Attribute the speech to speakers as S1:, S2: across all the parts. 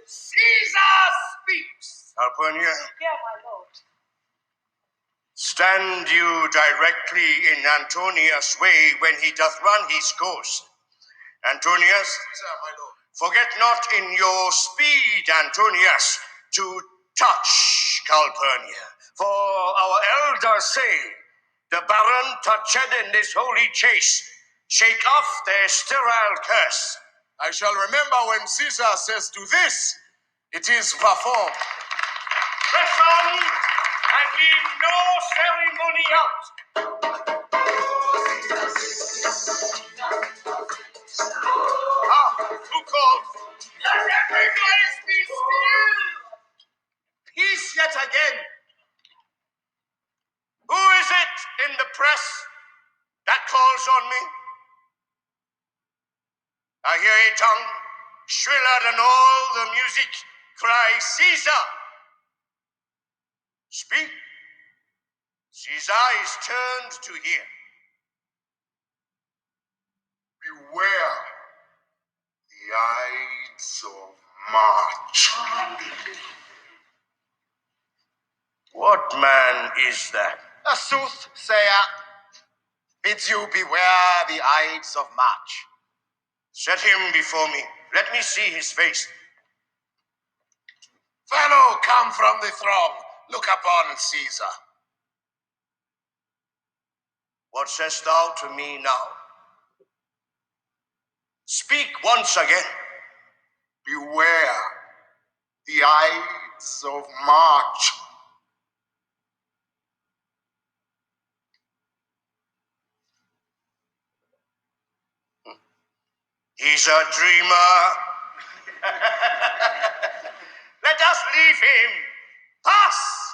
S1: Caesar speaks.
S2: Calpurnia,
S3: Here, my lord.
S2: stand you directly in Antonius' way when he doth run his course. Antonius,
S1: Sir, my lord.
S2: forget not in your speed, Antonius, to touch Calpurnia. For our elders say, the Baron touched in this holy chase, shake off their sterile curse.
S1: I shall remember when Caesar says to this, it is performed.
S2: Press on and leave no ceremony out. Who calls?
S1: Let every voice be still. Peace yet again.
S2: Who is it in the press that calls on me? I hear a tongue shriller than all the music cry, Caesar. Speak. Caesar is turned to hear.
S1: Beware the Ides of March.
S2: What man is that?
S4: A soothsayer bids you beware the Ides of March.
S2: Set him before me. Let me see his face.
S1: Fellow, come from the throng. Look upon Caesar.
S2: What sayest thou to me now? Speak once again.
S1: Beware the Ides of March.
S2: He's a dreamer. Let us leave him. Pass!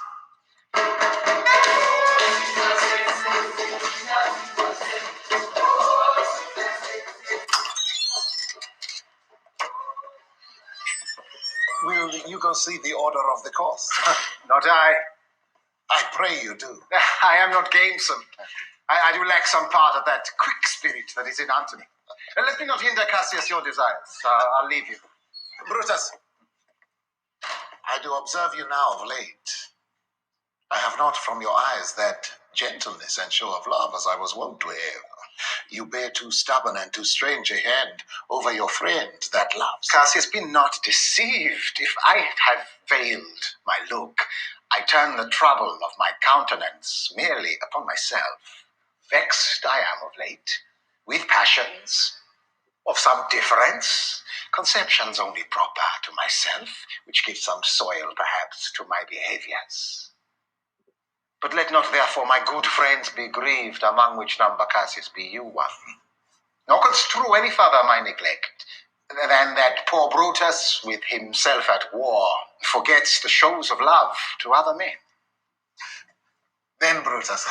S5: Will you go see the order of the course?
S4: Not I.
S5: I pray you do.
S4: I am not gamesome. I do lack some part of that quick spirit that is in Antony. Let me not hinder, Cassius, your desires. I'll leave you.
S5: Brutus, I do observe you now of late. I have not from your eyes that gentleness and show of love as I was wont to have. You bear too stubborn and too strange a hand over your friend that loves.
S4: Cassius, be not deceived. If I have veiled my look, I turn the trouble of my countenance merely upon myself. Vexed I am of late, with passions of some difference, conceptions only proper to myself, which give some soil perhaps to my behaviors. But let not therefore my good friends be grieved, among which number, Cassius, be you one. Nor construe any further my neglect, than that poor Brutus, with himself at war, forgets the shows of love to other men.
S5: Then, Brutus,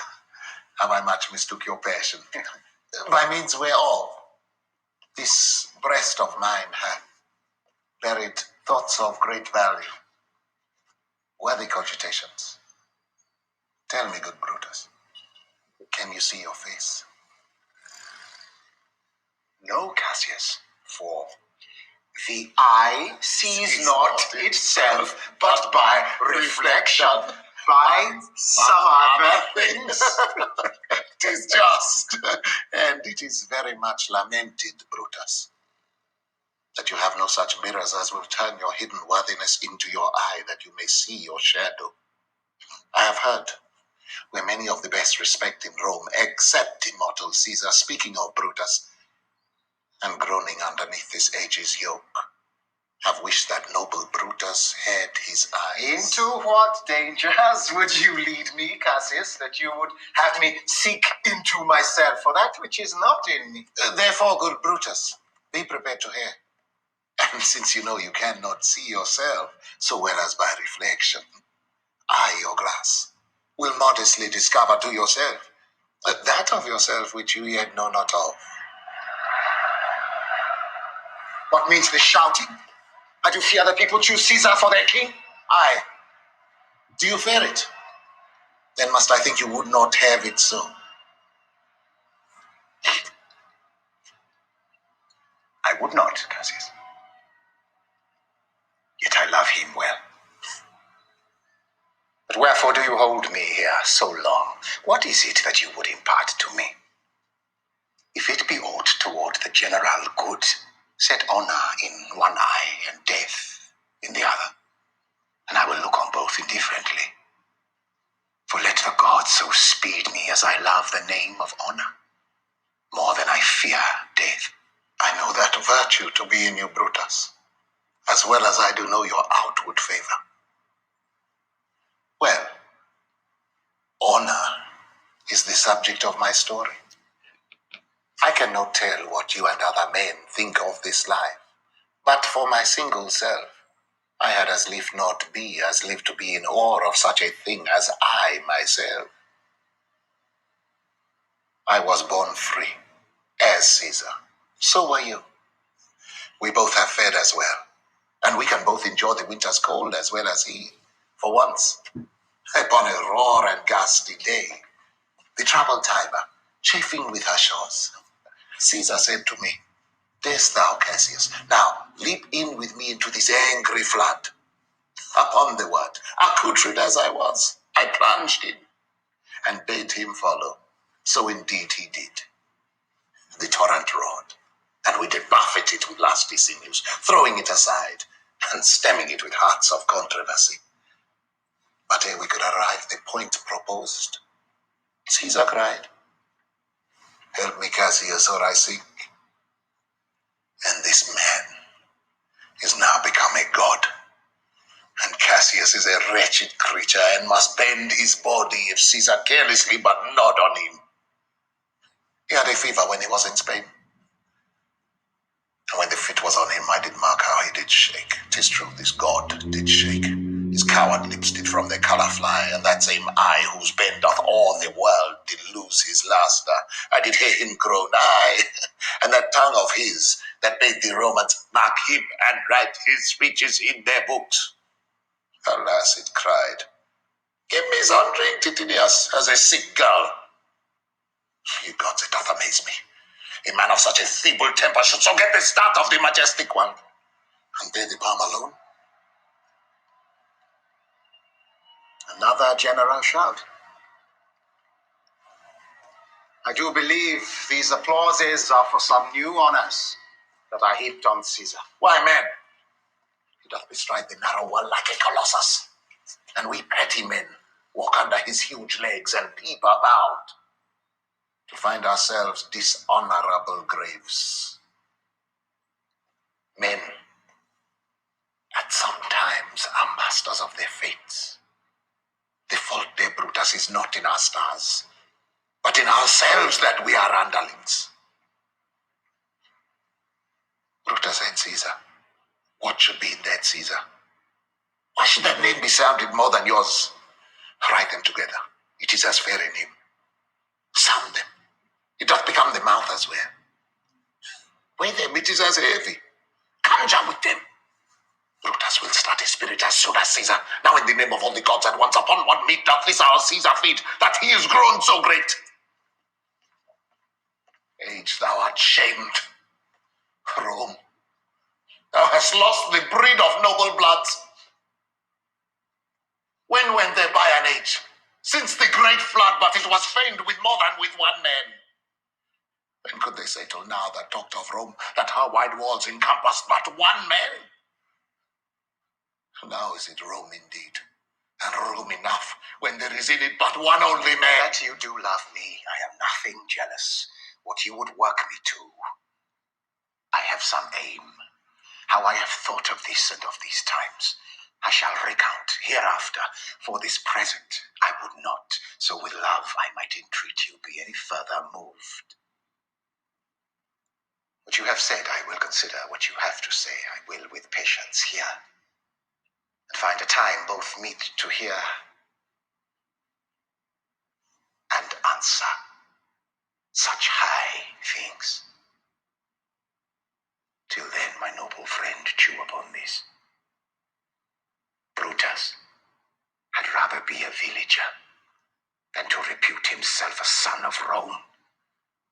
S5: have I much mistook your passion, by means whereof this breast of mine hath buried thoughts of great value, worthy cogitations. Tell me, good Brutus, can you see your face?
S4: No, Cassius, for the eye sees not itself, but by reflection, by some other things.
S5: 'Tis just, and it is very much lamented, Brutus, that you have no such mirrors as will turn your hidden worthiness into your eye, that you may see your shadow. I have heard where many of the best respect in Rome, except immortal Caesar, speaking of Brutus, and groaning underneath this age's yoke, have wished that noble Brutus had his eyes.
S4: Into what dangers would you lead me, Cassius, that you would have me seek into myself for that which is not in me?
S5: Therefore, good Brutus, be prepared to hear. And since you know you cannot see yourself so well as by reflection, I, your glass, will modestly discover to yourself that of yourself which you yet know not of.
S4: What means this shouting? I do fear that people choose Caesar for their king.
S5: Aye. Do you fear it? Then must I think you would not have it so.
S4: I would not, Cassius. Yet I love him well. But wherefore do you hold me here so long? What is it that you would impart to me? If it be aught toward the general good, set honor in one eye and death in the other, and I will look on both indifferently. For let the gods so speed me as I love the name of honor, more than I fear death.
S5: I know that virtue to be in you, Brutus, as well as I do know your outward favor. Well, honor is the subject of my story. I cannot tell what you and other men think of this life, but for my single self, I had as lief not be, as live to be in awe of such a thing as I myself. I was born free, as Caesar. So were you. We both have fed as well, and we can both enjoy the winter's cold as well as he. For once, upon a raw and ghastly day, the troubled Tiber, chafing with her shores, Caesar said to me, "Darest thou, Cassius, now leap in with me into this angry flood." Upon the word, accoutred as I was, I plunged in and bade him follow. So indeed he did. The torrent roared, and we did buffet it with lusty sinews, throwing it aside and stemming it with hearts of controversy. But ere we could arrive the point proposed, Caesar cried, "Help me, Cassius, or I sink." And this man is now become a god. And Cassius is a wretched creature and must bend his body if Caesar carelessly but nod on him. He had a fever when he was in Spain. And when the fit was on him, I did mark how he did shake. 'Tis true, this god did shake. His coward lips did from their colour fly, and that same eye whose bend doth awe the world did lose his lustre. I did hear him groan, aye, and that tongue of his that bade the Romans mark him and write his speeches in their books. Alas, it cried, "Give me some drink, Titinius, as a sick girl." Ye gods, it doth amaze me. A man of such a feeble temper should so get the start of the majestic one, and bear the palm alone. Another general shout. I do believe these applauses are for some new honors that are heaped on Caesar. Why, man, he doth bestride the narrow world like a colossus, and we petty men walk under his huge legs and peep about to find ourselves dishonorable graves. Men at some times are masters of their fates. The fault, dear Brutus, is not in our stars, but in ourselves that we are underlings. Brutus and Caesar, what should be in that Caesar? Why should that name be sounded more than yours? Write them together. It is as fair a name. Sound them. It doth become the mouth as well. Weigh them, it is as heavy. Conjure with them. Brutus will start his spirit as soon as Caesar. Now in the name of all the gods at once, upon what meat doth this our Caesar feed, that he is grown so great? Age, thou art shamed. Rome, thou hast lost the breed of noble bloods. When went there by an age? Since the great flood, but it was famed with more than with one man. When could they say till now that talked of Rome, that her wide walls encompassed but one man? Now is it Rome indeed, and Rome enough, when there is in it but one only man? That you do love me, I am nothing jealous. What you would work me to, I have some aim. How I have thought of this and of these times, I shall recount hereafter. For this present I would not, so with love I might entreat you be any further moved. What you have said I will consider, what you have to say I will with patience hear, and find a time both meet to hear and answer such high things. Till then, my noble
S4: himself a son of Rome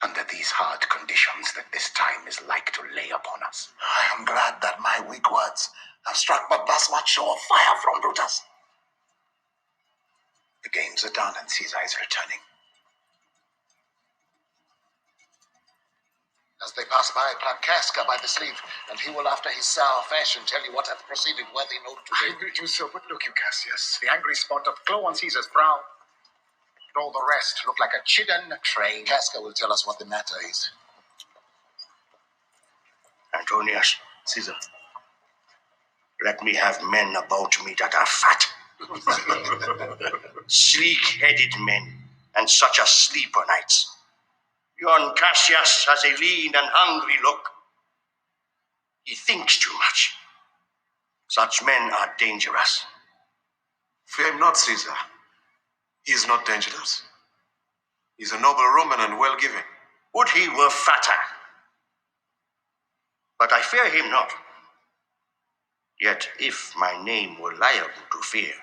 S4: under these hard conditions that this time is like to lay upon us.
S5: I am glad that my weak words have struck but thus much show of fire from Brutus.
S4: The games are done and Caesar is returning.
S5: As they pass by, pluck Casca by the sleeve, and he will after his sour fashion tell you what hath proceeded worthy note today.
S4: I will do so, but look you, Cassius, the angry spot doth glow on Caesar's brow, but all the rest look like a chidden train.
S5: Casca will tell us what the matter is.
S2: Antonius, Caesar, let me have men about me that are fat, sleek-headed men, and such as sleep o' nights. Yon Cassius has a lean and hungry look. He thinks too much. Such men are dangerous.
S5: Fear him not, Caesar. He is not dangerous. He is a noble Roman and well-given.
S2: Would he were fatter. But I fear him not. Yet if my name were liable to fear,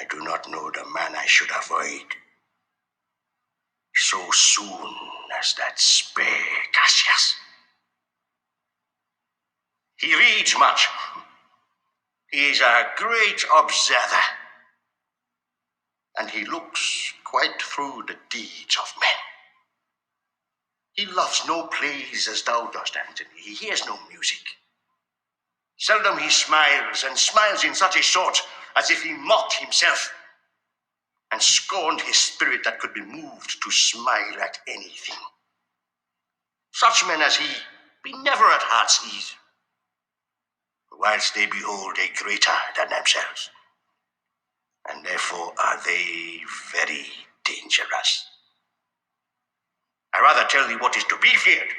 S2: I do not know the man I should avoid so soon as that spare Cassius. He reads much. He is a great observer, and he looks quite through the deeds of men. He loves no plays as thou dost, Antony. He hears no music. Seldom he smiles, and smiles in such a sort as if he mocked himself and scorned his spirit that could be moved to smile at anything. Such men as he be never at heart's ease, whilst they behold a greater than themselves, and therefore are they very dangerous. I rather tell thee what is to be feared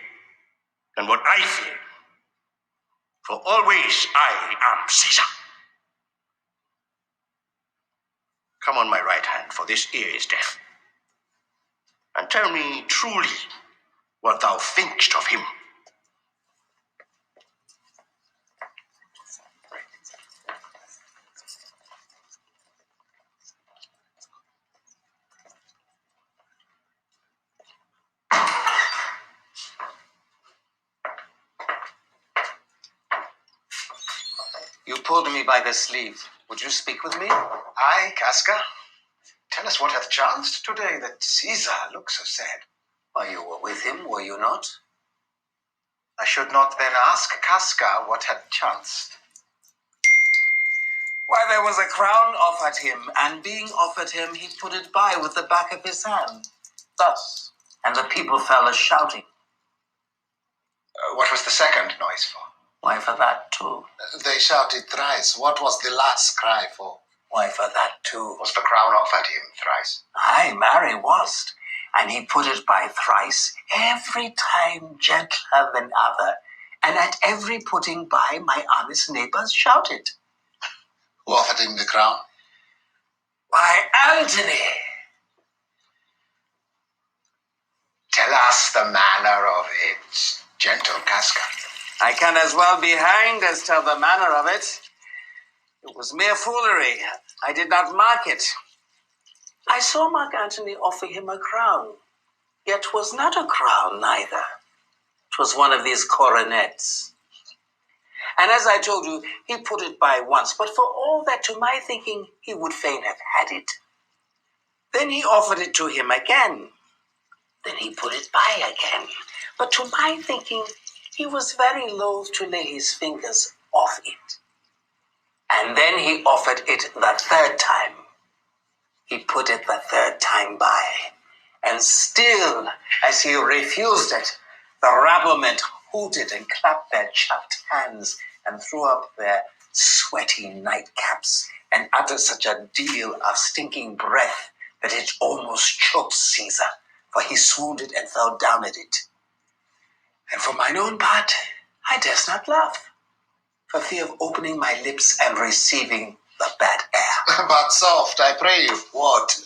S2: than what I fear, for always I am Caesar. Come on my right hand, for this ear is deaf, and tell me truly what thou thinkst of him.
S3: You pulled me by the sleeve. Would you speak with me?
S4: Aye, Casca. Tell us what hath chanced today that Caesar looks so sad.
S3: Why, you were with him, were you not?
S4: I should not then ask Casca what had chanced.
S3: Why, there was a crown offered him, and being offered him, he put it by with the back of his hand, thus, and the people fell a-shouting.
S4: What was the second noise for?
S3: Why, for that too.
S5: They shouted thrice. What was the last cry for?
S3: Why, for that too.
S4: Was the crown offered him thrice?
S3: Aye, marry was't, and he put it by thrice, every time gentler than other, and at every putting by my honest neighbours shouted.
S5: Who offered him the crown?
S3: Why, Antony!
S4: Tell us the manner of it, gentle Casca.
S3: I can as well be hanged as tell the manner of it. It was mere foolery. I did not mark it. I saw Mark Antony offer him a crown, yet 'twas not a crown neither. 'Twas one of these coronets. And as I told you, he put it by once, but for all that to my thinking he would fain have had it. Then he offered it to him again. Then he put it by again, but to my thinking he was very loath to lay his fingers off it. And then he offered it the third time. He put it the third time by, and still, as he refused it, the rabblement hooted and clapped their chapped hands and threw up their sweaty nightcaps and uttered such a deal of stinking breath that it almost choked Caesar, for he swooned and fell down at it. And for mine own part, I durst not laugh, for fear of opening my lips and receiving the bad air.
S5: But soft, I pray you. What?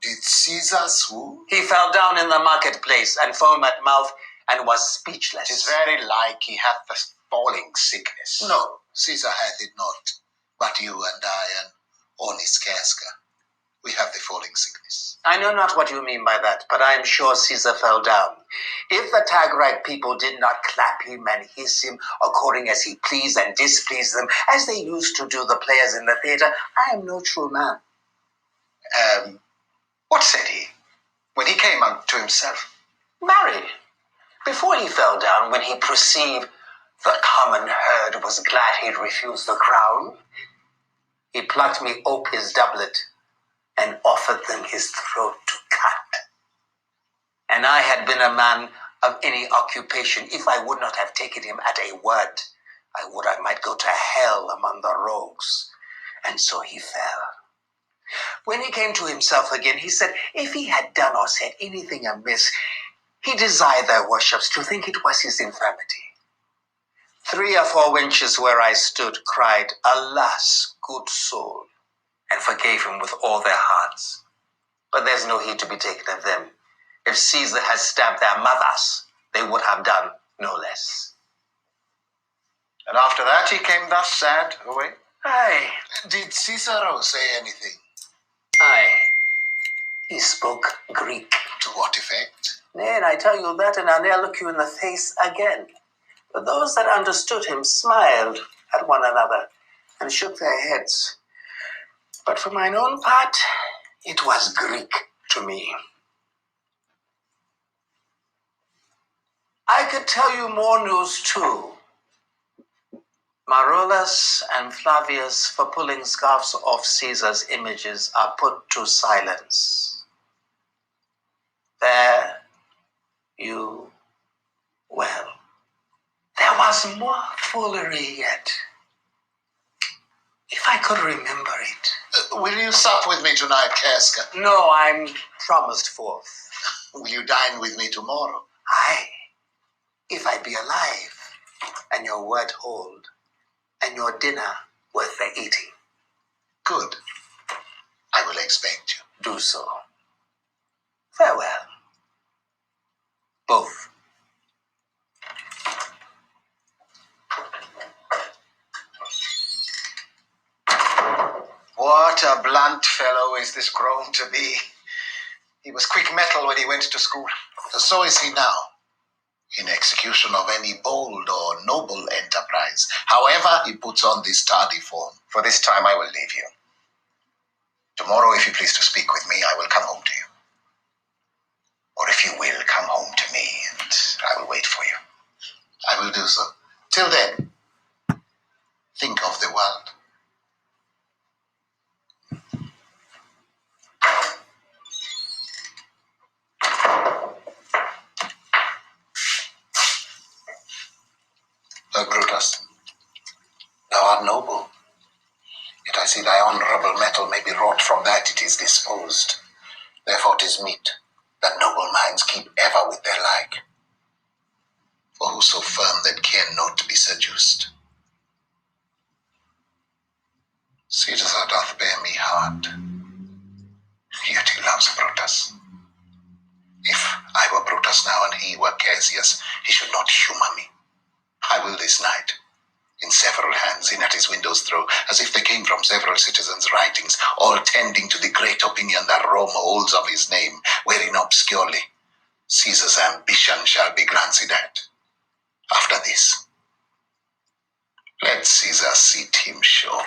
S5: Did Caesar swoon?
S3: He fell down in the marketplace and foamed at mouth and was speechless.
S4: 'Tis very like he hath the falling sickness.
S5: No, Caesar hath it not, but you and I and honest Casca. We have the falling sickness.
S3: I know not what you mean by that, but I am sure Caesar fell down. If the Tagrite people did not clap him and hiss him according as he pleased and displeased them, as they used to do the players in the theater, I am no true man.
S4: What said he when he came unto himself?
S3: Marry, before he fell down, when he perceived the common herd was glad he'd refused the crown, he plucked me ope his doublet and offered them his throat to cut. And I had been a man of any occupation, if I would not have taken him at a word, I would I might go to hell among the rogues. And so he fell. When he came to himself again, he said, if he had done or said anything amiss, he desired their worships to think it was his infirmity. 3 or 4 wenches where I stood cried, alas, good soul, and forgave him with all their hearts. But there's no heed to be taken of them. If Caesar had stabbed their mothers, they would have done no less.
S4: And after that he came thus sad away?
S3: Aye,
S5: Did Cicero say anything?
S3: aye. He spoke Greek.
S5: To what effect?
S3: Nay, and I tell you that, and I'll ne'er look you in the face again. But those that understood him smiled at one another and shook their heads. But for mine own part, it was Greek to me. I could tell you more news too. Marolus and Flavius, for pulling scarves off Caesar's images, are put to silence. Fare you well. There was more foolery yet. If I could remember it.
S5: Will you sup with me tonight, Casca?
S3: No, I'm promised forth.
S5: Will you dine with me tomorrow?
S3: Aye, if I be alive, and your word hold, and your dinner worth the eating.
S5: Good. I will expect you.
S3: Do so. Farewell. Both.
S4: What a blunt fellow is this grown to be. He was quick metal when he went to school.
S5: So is he now, in execution of any bold or noble enterprise. However, he puts on this tardy form.
S4: For this time I will leave you. Tomorrow, if you please to speak with me, I will come home to you. Or if you will, come home to me, and I will wait for you.
S5: I will do so. Till then, think of the world. Brutus, thou art noble, yet I see thy honourable metal may be wrought from that it is disposed. Therefore 'tis meet that noble minds keep ever with their like. For who so firm that can not be seduced? Caesar doth bear me hard, yet he loves Brutus. If I were Brutus now and he were Cassius, he should not humour me. I will this night, in several hands in at his windows throw, as if they came from several citizens' writings, all tending to the great opinion that Rome holds of his name, wherein obscurely Caesar's ambition shall be glanced at. After this, let Caesar sit him show.